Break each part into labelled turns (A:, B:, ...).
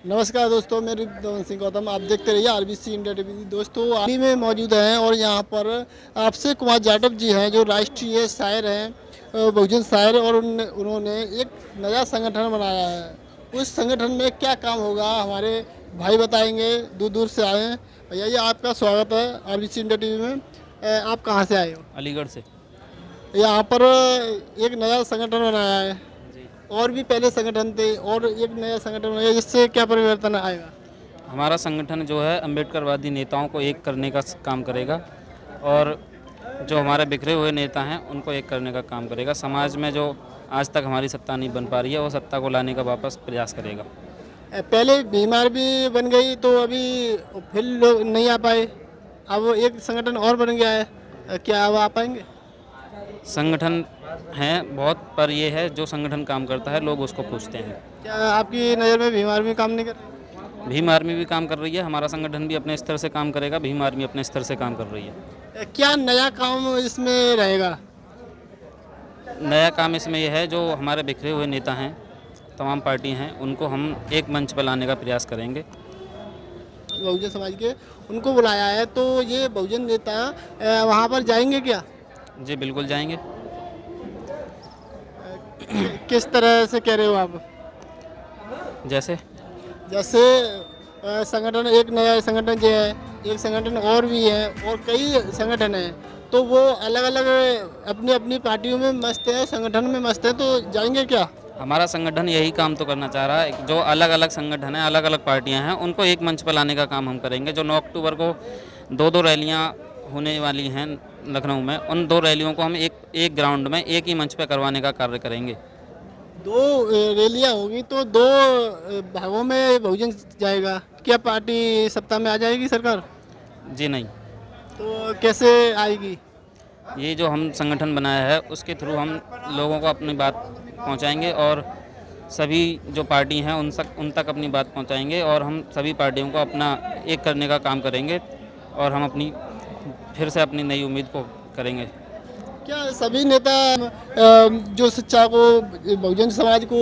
A: नमस्कार दोस्तों, मेरी दमन सिंह गौतम। आप देखते रहिए आरबीसी इंडिया टीवी। दोस्तों, अभी में मौजूद हैं और यहाँ पर आपसे कुमार जाटव जी हैं जो राष्ट्रीय शायर हैं, बहुजन शायर, और उन्होंने एक नया संगठन बनाया है। उस संगठन में क्या काम होगा हमारे भाई बताएंगे, दूर दूर से आए हैं। भैया जी, आपका स्वागत है आरबीसी इंडिया टीवी में। आप कहाँ से आए हो?
B: अलीगढ़ से।
A: यहाँ पर एक नया संगठन बनाया है, और भी पहले संगठन थे और एक नया संगठन बनाया, इससे क्या परिवर्तन आएगा?
B: हमारा संगठन जो है अम्बेडकरवादी नेताओं को एक करने का काम करेगा और जो हमारे बिखरे हुए नेता हैं उनको एक करने का काम करेगा। समाज में जो आज तक हमारी सत्ता नहीं बन पा रही है वो सत्ता को लाने का वापस प्रयास करेगा।
A: पहले बीमार भी बन गई तो अभी फिर लोग नहीं आ पाए, अब एक संगठन और बन गया है, क्या अब आ पाएंगे?
B: संगठन हैं बहुत, पर ये है जो संगठन काम करता है लोग उसको पूछते हैं।
A: क्या आपकी नज़र में भीम भी काम नहीं कर रही?
B: भीम आर्मी भी काम कर रही है, हमारा संगठन भी अपने स्तर से काम करेगा, भीम आर्मी अपने स्तर से काम कर रही है।
A: क्या नया काम इसमें रहेगा?
B: नया काम इसमें यह है जो हमारे बिखरे हुए नेता हैं, तमाम पार्टी हैं, उनको हम एक मंच पर लाने का प्रयास करेंगे।
A: बहुजन समाज के उनको बुलाया है, तो ये बहुजन नेता वहाँ पर जाएंगे क्या?
B: जी बिल्कुल जाएंगे।
A: किस तरह से कह रहे हो आप?
B: जैसे
A: संगठन, एक नया संगठन जो है, एक संगठन और भी है और कई संगठन हैं, तो वो अलग अलग अपनी अपनी पार्टियों में मस्त है, संगठन में मस्त है, तो जाएंगे क्या?
B: हमारा संगठन यही काम तो करना चाह रहा है। जो अलग अलग संगठन हैं, अलग अलग पार्टियां हैं, उनको एक मंच पर लाने का काम हम करेंगे। जो 9 अक्टूबर को दो रैलियां होने वाली हैं लखनऊ में, उन 2 रैलियों को हम एक ग्राउंड में एक ही मंच पर करवाने का कार्य करेंगे।
A: 2 रैलियां होगी तो 2 भागों में बहुजन जाएगा। क्या पार्टी सत्ता में आ जाएगी सरकार?
B: जी नहीं,
A: तो कैसे आएगी?
B: ये जो हम संगठन बनाया है उसके थ्रू हम लोगों को अपनी बात पहुंचाएंगे और सभी जो पार्टी हैं उन तक अपनी बात पहुंचाएंगे और हम सभी पार्टियों को अपना एक करने का काम करेंगे और हम फिर से अपनी नई उम्मीद को करेंगे।
A: क्या सभी नेता जो शिक्षा को बहुजन समाज को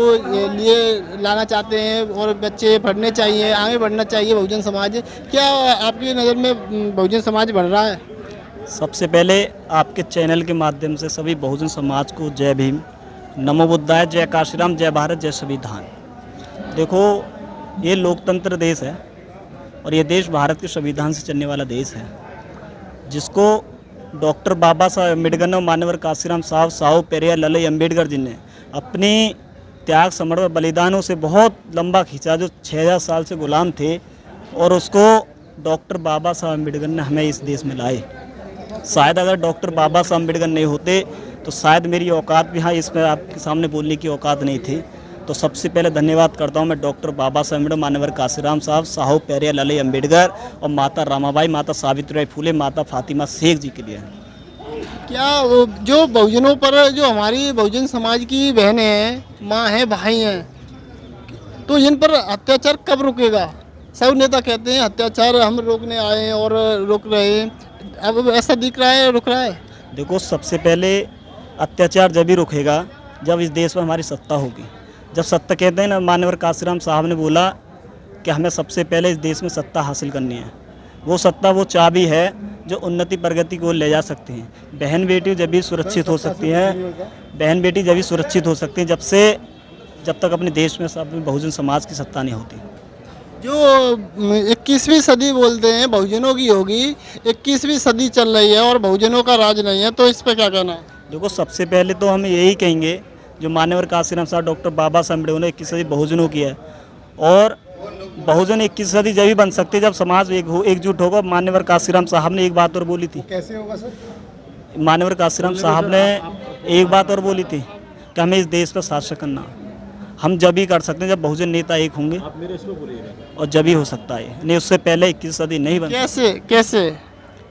A: लिए लाना चाहते हैं और बच्चे पढ़ने चाहिए, आगे बढ़ना चाहिए बहुजन समाज, क्या आपकी नज़र में बहुजन समाज बढ़ रहा है?
C: सबसे पहले आपके चैनल के माध्यम से सभी बहुजन समाज को जय भीम, नमो बुद्धाय, जय काशीराम, जय भारत, जय संविधान। देखो, ये लोकतंत्र देश है और ये देश भारत के संविधान से चलने वाला देश है, जिसको डॉक्टर बाबा साहब अम्बेडकर और मान्यवर काशीराम साहब पेरियार ललई अम्बेडकर जी ने अपने त्याग, समर्पण, बलिदानों से बहुत लंबा खींचा। जो 6000 साल से गुलाम थे और उसको डॉक्टर बाबा साहब अम्बेडकर ने हमें इस देश में लाए। शायद अगर डॉक्टर बाबा साहब अम्बेडकर नहीं होते तो शायद मेरी औकात भी यहाँ इसमें आपके सामने बोलने की औकात नहीं थी। तो सबसे पहले धन्यवाद करता हूँ मैं डॉक्टर बाबा साहब अम्बेडकर, मान्यवर काशीराम साहब पेरियार ललई अम्बेडकर और माता रामाबाई, माता सावित्रीबाई फुले, माता फातिमा शेख जी के लिए।
A: क्या वो जो बहुजनों पर, जो हमारी बहुजन समाज की बहनें हैं, माँ हैं, भाई हैं, तो इन पर अत्याचार कब रुकेगा? सब नेता कहते हैं अत्याचार हम रोकने आए हैं और रोक रहे हैं, अब ऐसा दिख रहा है रुक रहा है?
C: देखो, सबसे पहले अत्याचार जब ही रुकेगा जब इस देश में हमारी सत्ता होगी। जब सत्ता, कहते हैं ना, मान्यवर काशीराम साहब ने बोला कि हमें सबसे पहले इस देश में सत्ता हासिल करनी है। वो सत्ता, वो चाबी है जो उन्नति प्रगति को ले जा सकती हैं। बहन बेटी जब भी सुरक्षित हो सकती हैं, बहन बेटी जब भी सुरक्षित हो सकती हैं जब तक अपने देश में सब बहुजन समाज की सत्ता नहीं होती।
A: जो 21वीं सदी बोलते हैं बहुजनों की होगी, 21वीं सदी चल रही है और बहुजनों का राज नहीं है, तो इस पर क्या कहना है?
C: देखो, सबसे पहले तो हम यही कहेंगे, जो मान्यवर काशीराम साहब, डॉक्टर बाबा साहब अम्बेडकर ने 21वीं सदी बहुजनों की है और बहुजन 21वीं सदी जब भी बन सकते हैं जब समाज एकजुट होगा। मान्यवर काशीराम साहब ने एक बात और बोली थी।
A: कैसे होगा सर?
C: मान्यवर काशीराम साहब ने एक बात और बोली थी कि हमें इस देश पर शासन करना हम जब ही कर सकते हैं जब बहुजन नेता एक होंगे, और जब ही हो सकता है, नहीं उससे पहले 21वीं सदी नहीं बन।
A: कैसे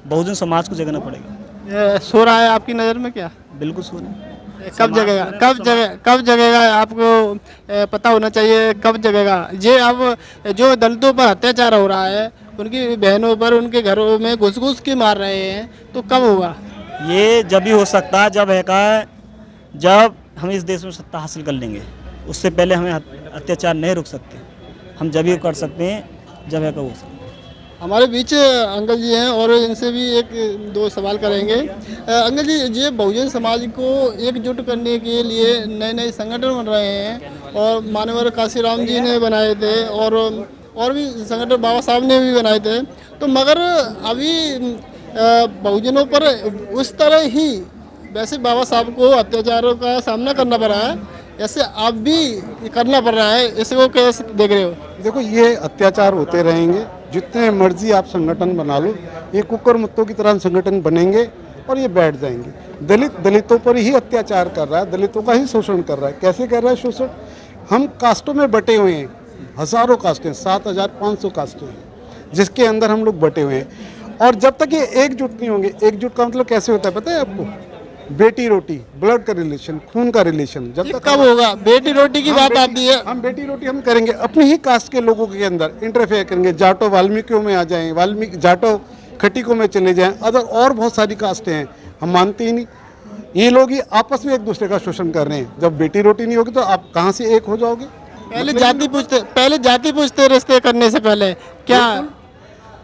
C: बहुजन समाज को जगाना पड़ेगा।
A: सो रहा है आपकी नज़र में? क्या
C: बिल्कुल सो रहा है।
A: कब जगेगा आपको पता होना चाहिए, कब जगेगा? ये अब जो दलितों पर अत्याचार हो रहा है, उनकी बहनों पर, उनके घरों में घुस के मार रहे हैं, तो कब होगा?
C: ये जब ही हो सकता है जब हम इस देश में सत्ता हासिल कर लेंगे। उससे पहले हमें अत्याचार नहीं रुक सकते। हम जब ही कर सकते हैं जब है का हो सकता है।
A: हमारे बीच अंकल जी हैं और इनसे भी एक दो सवाल करेंगे। अंकल जी, ये बहुजन समाज को एकजुट करने के लिए नए नए संगठन बन रहे हैं और मानवर काशीराम जी ने बनाए थे और भी संगठन बाबा साहब ने भी बनाए थे, तो मगर अभी बहुजनों पर उस तरह ही वैसे बाबा साहब को अत्याचारों का सामना करना पड़ा है, ऐसे आप भी करना पड़ रहा है, इसको कैसे देख रहे हो?
D: देखो, ये अत्याचार होते रहेंगे, जितने मर्जी आप संगठन बना लो, ये कुकर मुत्तों की तरह संगठन बनेंगे और ये बैठ जाएंगे। दलितों पर ही अत्याचार कर रहा है, दलितों का ही शोषण कर रहा है। कैसे कर रहा है शोषण? हम कास्टों में बटे हुए हैं, हज़ारों कास्टें, 7,500 कास्टें हैं जिसके अंदर हम लोग बटे हुए हैं। और जब तक ये एकजुट नहीं होंगे, एकजुट का मतलब कैसे होता है पता है आपको? बेटी रोटी, ब्लड का रिलेशन, खून का रिलेशन। जब तक
A: कब होगा बेटी रोटी की बात आती है?
D: हम बेटी रोटी हम करेंगे, अपने ही कास्ट के लोगों के अंदर इंटरफेयर करेंगे। जाटो वाल्मीकियों में आ जाएं, वाल्मीकि जाटो खटीकों में चले जाएं, अदर और बहुत सारी कास्टें हैं, हम मानते ही नहीं। ये लोग ही आपस में एक दूसरे का शोषण कर रहे हैं। जब बेटी रोटी नहीं होगी तो आप कहाँ से एक हो जाओगे?
A: पहले जाति पूछते रिश्ते करने से पहले क्या?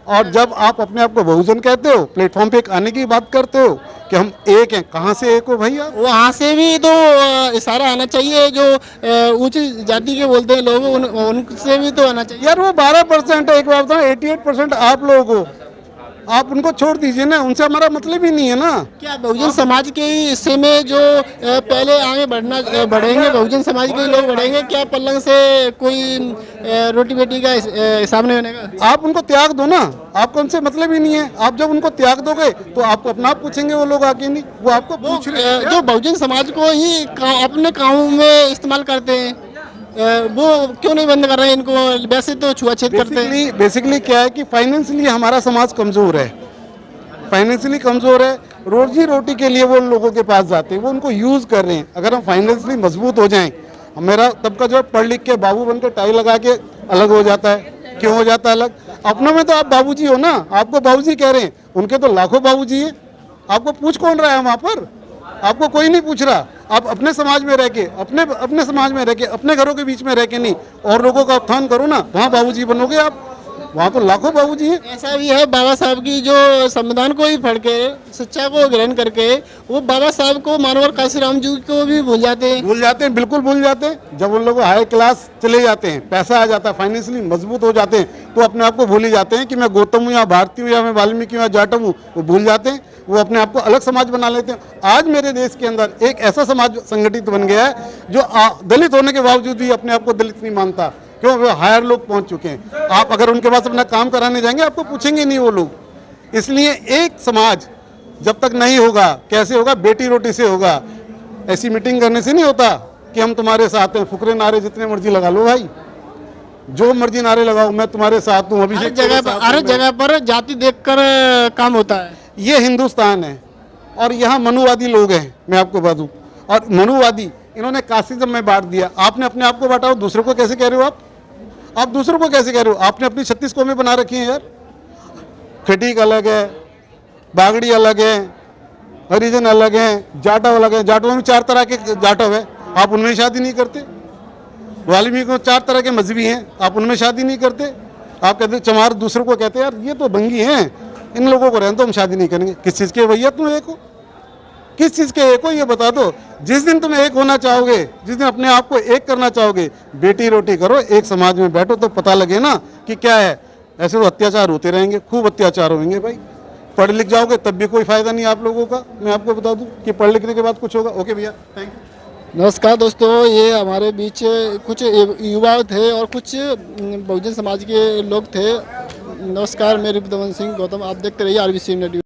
D: और जब आप अपने आप को बहुजन कहते हो, प्लेटफॉर्म पे एक आने की बात करते हो कि हम एक हैं, कहाँ से एक हो भाई? आप
A: वहाँ से भी तो इशारा आना चाहिए, जो ऊंची जाति के बोलते हैं लोग, उनसे भी तो आना चाहिए।
D: यार वो 12% है, एक बार बताओ, 88% आप लोगों को, आप उनको छोड़ दीजिए ना, उनसे हमारा मतलब ही नहीं है ना।
A: क्या बहुजन समाज के हिस्से में जो पहले आगे बढ़ेंगे, बहुजन समाज के लोग बढ़ेंगे, क्या पलंग से कोई रोटी बेटी का हिसाब नहीं बनेगा?
D: आप उनको त्याग दो ना, आपको उनसे मतलब ही नहीं है। आप जब उनको त्याग दोगे तो आपको अपना आप पूछेंगे वो लोग आके, नहीं वो आपको पूछ रहे हैं।
A: जो बहुजन समाज को ही अपने कामों में इस्तेमाल करते हैं, वो क्यों नहीं बंद कर रहे हैं इनको? वैसे तो छुआछूत करते हैं।
D: बेसिकली क्या है कि फाइनेंशियली हमारा समाज कमज़ोर है, फाइनेंशियली कमज़ोर है। रोजी रोटी के लिए वो लोगों के पास जाते हैं, वो उनको यूज़ कर रहे हैं। अगर हम फाइनेंशियली मजबूत हो जाएं, मेरा तबका जो पढ़ लिख के बाबू बन के टाई लगा के अलग हो जाता है। क्यों हो जाता है अलग? अपनों में तो आप बाबूजी हो ना, आपको बाबूजी कह रहे हैं, उनके तो लाखों बाबूजी हैं। आपको पूछ कौन रहा है वहाँ पर? आपको कोई नहीं पूछ रहा। आप अपने समाज में रह के, अपने समाज में रह के, अपने घरों के बीच में रह के नहीं, और लोगों का उत्थान करो ना, वहाँ बाबूजी बनोगे आप। वहाँ तो लाखों बाबूजी हैं।
A: ऐसा भी है, बाबा साहब की जो संविधान को ही पढ़ के, शिक्षा को ग्रहण करके, वो बाबा साहब को, मानवर काशीराम जी को भी भूल जाते हैं।
D: बिल्कुल भूल जाते हैं। जब उन लोग हाई क्लास चले जाते हैं, पैसा आ जाता है, फाइनेंशियली मजबूत हो जाते हैं, तो अपने आप को भूल ही जाते हैं कि मैं गौतम हूँ या भारती हूँ या मैं वाल्मीकि हूँ या जाटव हूँ। वो भूल जाते हैं, वो अपने आप को अलग समाज बना लेते हैं। आज मेरे देश के अंदर एक ऐसा समाज संगठित बन गया है जो दलित होने के बावजूद भी अपने आप को दलित नहीं मानता। क्यों? वो हायर लोग पहुंच चुके हैं। आप अगर उनके पास अपना काम कराने जाएंगे, आपको पूछेंगे नहीं वो लोग। इसलिए एक समाज जब तक नहीं होगा, कैसे होगा? बेटी रोटी से होगा। ऐसी मीटिंग करने से नहीं होता कि हम तुम्हारे साथ हैं। फुकरे नारे जितने मर्जी लगा लो भाई, जो मर्जी नारे लगाओ, मैं तुम्हारे साथ हूँ।
A: हर जगह पर जाति देखकर काम होता है।
D: ये हिंदुस्तान है और यहाँ मनुवादी लोग हैं, मैं आपको बता दूँ। और मनुवादी, इन्होंने कास्टिज्म में बांट दिया। आपने अपने आप को बांटा, दूसरों को कैसे कह रहे हो? आप दूसरों को कैसे कह रहे हो? आपने अपनी 36 कौमें बना रखी हैं यार। खटीक अलग है, बागड़ी अलग है, हरिजन अलग है, जाटव अलग है। जाटव में 4 तरह के जाटव है, आप उनमें शादी नहीं करते। वाल्मीकि में 4 तरह के मजहबी हैं, आप उनमें शादी नहीं करते। आप कहते चमार दूसरों को कहते हैं यार ये तो बंगी हैं, इन लोगों को रहने तो हम शादी नहीं करेंगे। किस चीज़ के भैया तुम एक हो? किस चीज़ के एक हो ये बता दो। जिस दिन तुम एक होना चाहोगे, जिस दिन अपने आप को एक करना चाहोगे, बेटी रोटी करो, एक समाज में बैठो, तो पता लगे ना कि क्या है। ऐसे तो अत्याचार होते रहेंगे, खूब अत्याचार होंगे भाई। पढ़ लिख जाओगे तब भी कोई फ़ायदा नहीं आप लोगों का। मैं आपको बता दूं कि पढ़ लिखने के बाद कुछ होगा। ओके भैया, थैंक यू।
A: नमस्कार दोस्तों, ये हमारे बीच कुछ युवा थे और कुछ बहुजन समाज के लोग थे। नमस्कार, मैं रिपुदमन सिंह गौतम, आप देखते रहिए RBC इंडिया।